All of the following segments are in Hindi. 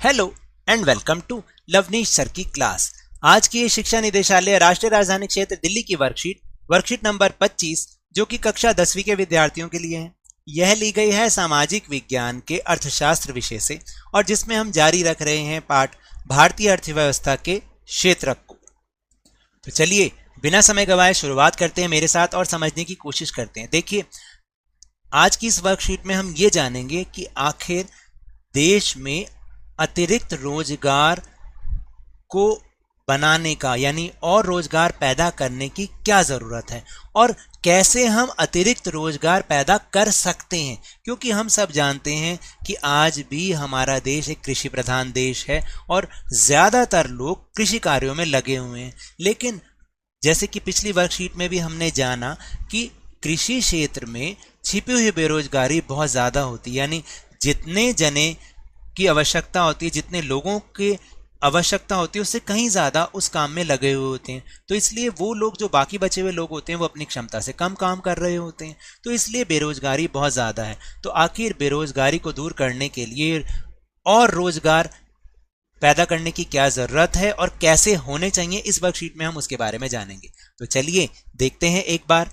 Hello and welcome to Lovneesh sir की क्लास। आज की ये शिक्षा निदेशालय राष्ट्रीय राजधानी क्षेत्र दिल्ली की वर्कशीट नंबर 25 जो कि कक्षा 10वीं के विद्यार्थियों के लिए है। यह ली गई है सामाजिक विज्ञान के अर्थशास्त्र विषय से और जिसमें हम जारी रख रहे हैं पाठ भारतीय अर्थव्यवस्था के क्षेत्रक को। तो चलिए बिना समय गवाए शुरुआत करते हैं मेरे साथ और समझने की कोशिश करते हैं। देखिए, आज की इस वर्कशीट में हम ये जानेंगे कि आखिर देश में अतिरिक्त रोजगार को बनाने का यानी और रोजगार पैदा करने की क्या जरूरत है और कैसे हम अतिरिक्त रोजगार पैदा कर सकते हैं, क्योंकि हम सब जानते हैं कि आज भी हमारा देश एक कृषि प्रधान देश है और ज्यादातर लोग कृषि कार्यों में लगे हुए हैं। लेकिन जैसे कि पिछली वर्कशीट में भी हमने जाना कि कृषि क्षेत्र में छिपी हुई बेरोजगारी बहुत ज्यादा होती है, यानी जितने जने की आवश्यकता होती है, जितने लोगों की आवश्यकता होती है उससे कहीं ज्यादा उस काम में लगे हुए होते हैं। तो इसलिए वो लोग जो बाकी बचे हुए लोग होते हैं वो अपनी क्षमता से कम काम कर रहे होते हैं, तो इसलिए बेरोजगारी बहुत ज्यादा है। तो आखिर बेरोजगारी को दूर करने के लिए और रोजगार पैदा करने की क्या जरूरत है और कैसे होने चाहिए, इस वर्कशीट में हम उसके बारे में जानेंगे। तो चलिए देखते हैं एक बार।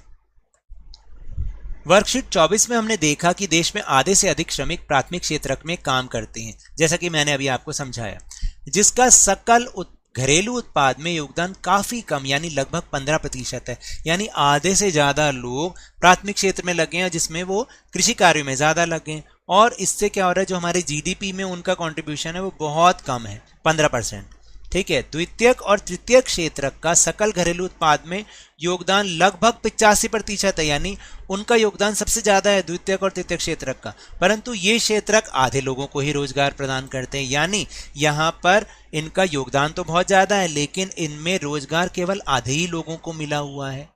वर्कशीट 24 में हमने देखा कि देश में आधे से अधिक श्रमिक प्राथमिक क्षेत्रक में काम करते हैं, जैसा कि मैंने अभी आपको समझाया, जिसका सकल घरेलू उत्पाद में योगदान काफी कम यानी लगभग 15% है। यानी आधे से ज्यादा लोग प्राथमिक क्षेत्र में लगे हैं जिसमें वो कृषि कार्यों में ज्यादा लगे हैं, और इससे क्या हो रहा है, जो हमारे जीडीपी में उनका कंट्रीब्यूशन है वो बहुत कम है, 15%। ठीक है, द्वितीयक और तृतीयक क्षेत्रक का सकल घरेलू उत्पाद में योगदान लगभग 85% है, यानी उनका योगदान सबसे ज्यादा है द्वितीयक और तृतीयक क्षेत्रक का। परंतु ये क्षेत्रक आधे लोगों को ही रोजगार प्रदान करते हैं, यानी यहाँ पर इनका योगदान तो बहुत ज्यादा है लेकिन इनमें रोजगार केवल आधे ही लोगों को मिला हुआ है।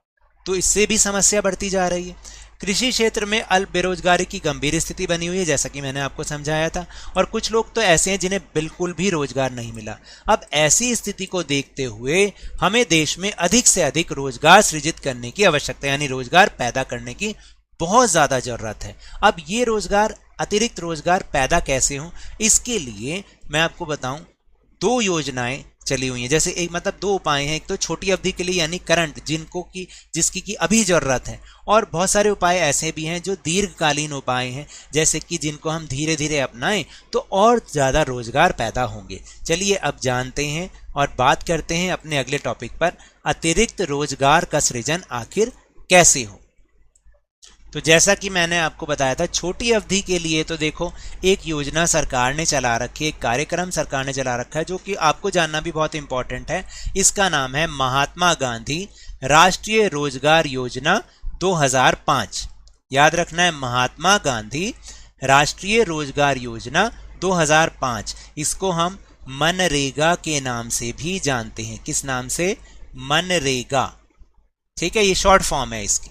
तो इससे भी समस्या बढ़ती जा रही है। कृषि क्षेत्र में अल्प बेरोजगारी की गंभीर स्थिति बनी हुई है, जैसा कि मैंने आपको समझाया था, और कुछ लोग तो ऐसे हैं जिन्हें बिल्कुल भी रोजगार नहीं मिला। अब ऐसी स्थिति को देखते हुए हमें देश में अधिक से अधिक रोजगार सृजित करने की आवश्यकता, यानी रोजगार पैदा करने की बहुत ज्यादा जरूरत है। अब ये रोजगार, अतिरिक्त रोजगार पैदा कैसे हो, इसके लिए मैं आपको बताऊं, दो योजनाएं चली हुई हैं। जैसे एक मतलब दो उपाय हैं, एक तो छोटी अवधि के लिए यानी करंट, जिसकी की अभी जरूरत है, और बहुत सारे उपाय ऐसे भी हैं जो दीर्घकालीन उपाय हैं, जैसे कि जिनको हम धीरे धीरे अपनाएं तो और ज्यादा रोजगार पैदा होंगे। चलिए अब जानते हैं और बात करते हैं अपने अगले टॉपिक पर, अतिरिक्त रोजगार का सृजन आखिर कैसे हो। तो जैसा कि मैंने आपको बताया था, छोटी अवधि के लिए तो देखो एक योजना सरकार ने चला रखी है, एक कार्यक्रम सरकार ने चला रखा है जो कि आपको जानना भी बहुत इंपॉर्टेंट है। इसका नाम है महात्मा गांधी राष्ट्रीय रोजगार योजना 2005। याद रखना है, महात्मा गांधी राष्ट्रीय रोजगार योजना 2005। इसको हम मनरेगा के नाम से भी जानते हैं। किस नाम से? मनरेगा। ठीक है, ये शॉर्ट फॉर्म है इसकी।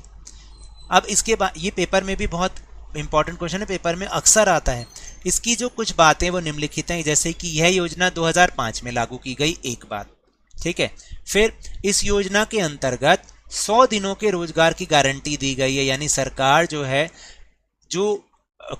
अब इसके बाद ये पेपर में भी बहुत इंपॉर्टेंट क्वेश्चन है, पेपर में अक्सर आता है। इसकी जो कुछ बातें वो निम्नलिखित हैं, जैसे कि यह योजना 2005 में लागू की गई, एक बात। ठीक है, फिर इस योजना के अंतर्गत 100 दिनों के रोजगार की गारंटी दी गई है, यानी सरकार जो है, जो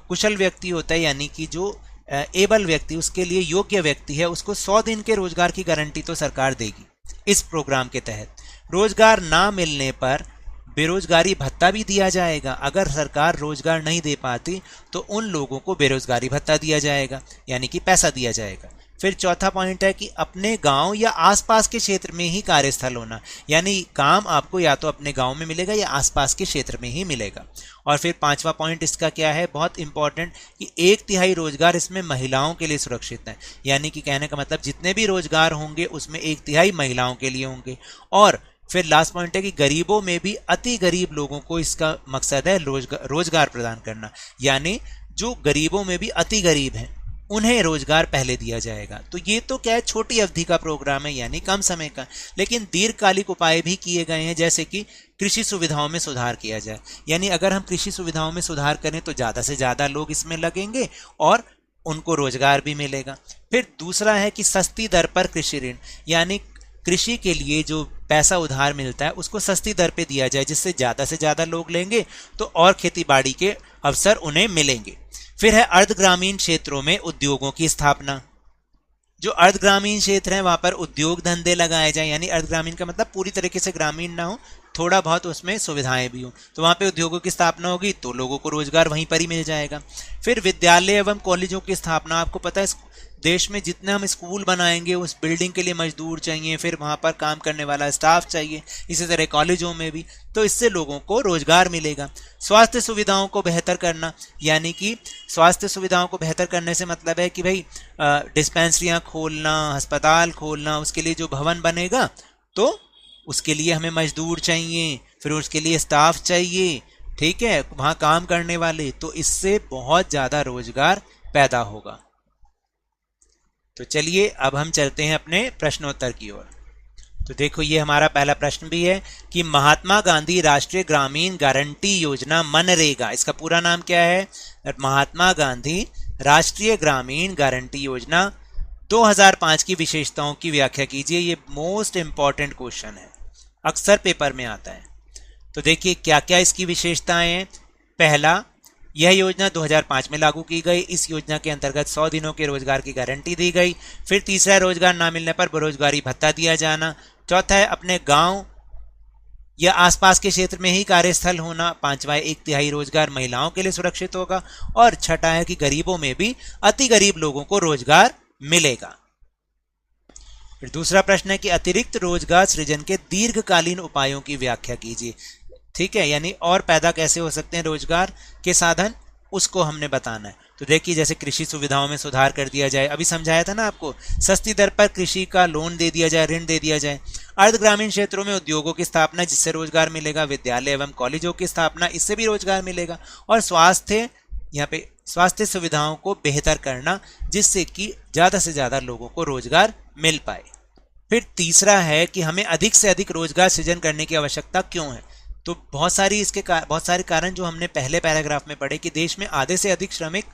कुशल व्यक्ति होता है यानी कि जो एबल व्यक्ति, उसके लिए योग्य व्यक्ति है, उसको 100 दिन के रोजगार की गारंटी तो सरकार देगी। इस प्रोग्राम के तहत रोजगार ना मिलने पर बेरोजगारी भत्ता भी दिया जाएगा। अगर सरकार रोजगार नहीं दे पाती तो उन लोगों को बेरोजगारी भत्ता दिया जाएगा, यानी कि पैसा दिया जाएगा। फिर चौथा पॉइंट है कि अपने गांव या आसपास के क्षेत्र में ही कार्यस्थल होना, यानी काम आपको या तो अपने गांव में मिलेगा या आसपास के क्षेत्र में ही मिलेगा। और फिर पांचवा पॉइंट इसका क्या है, बहुत इंपॉर्टेंट, कि 1/3 रोजगार इसमें महिलाओं के लिए सुरक्षित है, यानी कि कहने का मतलब जितने भी रोजगार होंगे उसमें 1/3 महिलाओं के लिए होंगे। और फिर लास्ट पॉइंट है कि गरीबों में भी अति गरीब लोगों को इसका मकसद है रोजगार प्रदान करना, यानी जो गरीबों में भी अति गरीब हैं उन्हें रोजगार पहले दिया जाएगा। तो ये तो क्या है, छोटी अवधि का प्रोग्राम है यानी कम समय का, लेकिन दीर्घकालिक उपाय भी किए गए हैं, जैसे कि कृषि सुविधाओं में सुधार किया जाए, यानी अगर हम कृषि सुविधाओं में सुधार करें तो ज्यादा से ज्यादा लोग इसमें लगेंगे और उनको रोजगार भी मिलेगा। फिर दूसरा है कि सस्ती दर पर कृषि ऋण, यानी कृषि के लिए जो पैसा उधार मिलता है उसको सस्ती दर पे दिया जाए, जिससे ज्यादा से ज्यादा लोग लेंगे तो और खेती बाड़ी के अवसर उन्हें मिलेंगे। फिर है अर्ध ग्रामीण क्षेत्रों में उद्योगों की स्थापना, जो अर्ध ग्रामीण क्षेत्र है वहां पर उद्योग धंधे लगाए जाए, यानी अर्ध ग्रामीण का मतलब पूरी तरीके से ग्रामीण ना हो, थोड़ा बहुत उसमें सुविधाएं भी हो, तो वहां पे उद्योगों की स्थापना होगी तो लोगों को रोजगार वहीं पर ही मिल जाएगा। फिर विद्यालय एवं कॉलेजों की स्थापना, आपको पता है देश में जितने हम स्कूल बनाएंगे उस बिल्डिंग के लिए मजदूर चाहिए, फिर वहां पर काम करने वाला स्टाफ चाहिए, इसी तरह कॉलेजों में भी, तो इससे लोगों को रोजगार मिलेगा। स्वास्थ्य सुविधाओं को बेहतर करना, यानी कि स्वास्थ्य सुविधाओं को बेहतर करने से मतलब है कि भाई डिस्पेंसरियां खोलना, अस्पताल खोलना, उसके लिए जो भवन बनेगा तो उसके लिए हमें मजदूर चाहिए, फिर उसके लिए स्टाफ चाहिए, ठीक है, वहां काम करने वाले, तो इससे बहुत ज्यादा रोजगार पैदा होगा। तो चलिए अब हम चलते हैं अपने प्रश्नोत्तर की ओर। तो देखो ये हमारा पहला प्रश्न भी है कि महात्मा गांधी राष्ट्रीय ग्रामीण गारंटी योजना मनरेगा, इसका पूरा नाम क्या है? महात्मा गांधी राष्ट्रीय ग्रामीण गारंटी योजना 2005 की विशेषताओं की व्याख्या कीजिए। ये मोस्ट इंपॉर्टेंट क्वेश्चन है, अक्सर पेपर में आता है। तो देखिए क्या क्या इसकी विशेषताएं हैं। पहला, यह योजना 2005 में लागू की गई। इस योजना के अंतर्गत 100 दिनों के रोजगार की गारंटी दी गई। फिर तीसरा, रोजगार ना मिलने पर बेरोजगारी भत्ता दिया जाना। चौथा है अपने गांव या आसपास के क्षेत्र में ही कार्यस्थल होना। पांचवा, 1/3 रोजगार महिलाओं के लिए सुरक्षित होगा। और छठा है कि गरीबों में भी अति गरीब लोगों को रोजगार मिलेगा। फिर दूसरा प्रश्न है कि अतिरिक्त रोजगार सृजन के दीर्घकालीन उपायों की व्याख्या कीजिए। ठीक है, यानी और पैदा कैसे हो सकते हैं रोजगार के साधन, उसको हमने बताना है। तो देखिए जैसे कृषि सुविधाओं में सुधार कर दिया जाए, अभी समझाया था ना आपको, सस्ती दर पर कृषि का लोन दे दिया जाए, ऋण दे दिया जाए। अर्ध ग्रामीण क्षेत्रों में उद्योगों की स्थापना, जिससे रोजगार मिलेगा। विद्यालय एवं कॉलेजों की स्थापना, इससे भी रोजगार मिलेगा। और स्वास्थ्य, यहाँ पे स्वास्थ्य सुविधाओं को बेहतर करना, जिससे कि ज्यादा से ज्यादा लोगों को रोजगार मिल पाए। फिर तीसरा है कि हमें अधिक से अधिक रोजगार सृजन करने की आवश्यकता क्यों है। तो बहुत सारे कारण जो हमने पहले पैराग्राफ में पढ़े कि देश में आधे से अधिक श्रमिक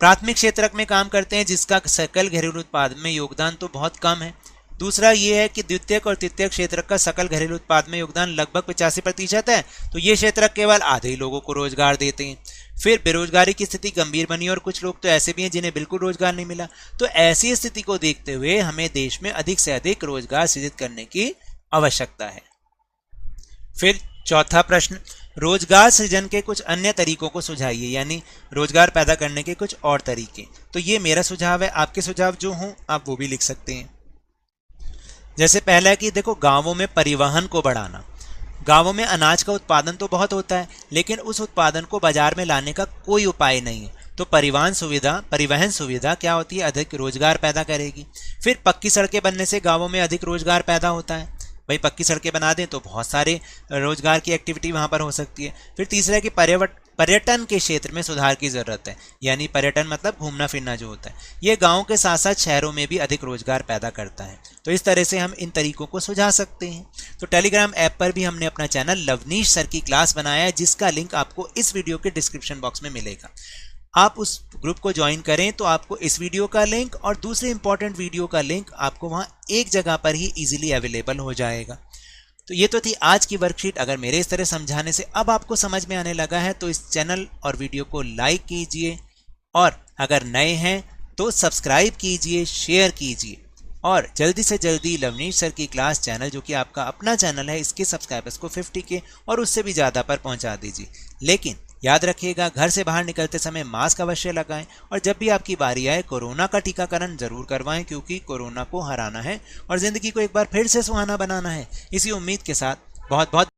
प्राथमिक क्षेत्र में काम करते हैं, जिसका सकल घरेलू उत्पाद में योगदान तो बहुत कम है। दूसरा ये है कि द्वितीयक और तृतीयक क्षेत्र का सकल घरेलू उत्पाद में योगदान लगभग 85% है, तो ये क्षेत्र केवल आधे ही लोगों को रोजगार देते हैं। फिर बेरोजगारी की स्थिति गंभीर बनी और कुछ लोग तो ऐसे भी हैं जिन्हें बिल्कुल रोजगार नहीं मिला। तो ऐसी स्थिति को देखते हुए हमें देश में अधिक से अधिक रोजगार सृजित करने की आवश्यकता है। फिर चौथा प्रश्न, रोजगार सृजन के कुछ अन्य तरीकों को सुझाइए, यानी रोजगार पैदा करने के कुछ और तरीके। तो ये मेरा सुझाव है, आपके सुझाव जो हों आप वो भी लिख सकते हैं। जैसे पहला है कि देखो गांवों में परिवहन को बढ़ाना। गांवों में अनाज का उत्पादन तो बहुत होता है, लेकिन उस उत्पादन को बाजार में लाने का कोई उपाय नहीं है। तो परिवहन सुविधा क्या होती है, अधिक रोजगार पैदा करेगी। फिर पक्की सड़कें बनने से गांवों में अधिक रोजगार पैदा होता है। भाई पक्की सड़कें बना दें तो बहुत सारे रोजगार की एक्टिविटी वहां पर हो सकती है। फिर तीसरा है कि पर्यटन के क्षेत्र में सुधार की जरूरत है, यानी पर्यटन मतलब घूमना फिरना जो होता है, ये गांव के साथ साथ शहरों में भी अधिक रोजगार पैदा करता है। तो इस तरह से हम इन तरीकों को सुझा सकते हैं। तो टेलीग्राम ऐप पर भी हमने अपना चैनल लवनीश सर की क्लास बनाया है, जिसका लिंक आपको इस वीडियो के डिस्क्रिप्शन बॉक्स में मिलेगा। आप उस ग्रुप को ज्वाइन करें तो आपको इस वीडियो का लिंक और दूसरे इंपॉर्टेंट वीडियो का लिंक आपको वहां एक जगह पर ही इजीली अवेलेबल हो जाएगा। तो ये तो थी आज की वर्कशीट। अगर मेरे इस तरह समझाने से अब आपको समझ में आने लगा है तो इस चैनल और वीडियो को लाइक कीजिए, और अगर नए हैं तो सब्सक्राइब कीजिए, शेयर कीजिए, और जल्दी से जल्दी लवनीश सर की क्लास चैनल, जो कि आपका अपना चैनल है, इसके सब्सक्राइबर्स को 50 के और उससे भी ज़्यादा पर पहुंचा दीजिए। लेकिन याद रखिएगा, घर से बाहर निकलते समय मास्क अवश्य लगाएं, और जब भी आपकी बारी आए कोरोना का टीकाकरण जरूर करवाएं, क्योंकि कोरोना को हराना है और जिंदगी को एक बार फिर से सुहाना बनाना है। इसी उम्मीद के साथ बहुत बहुत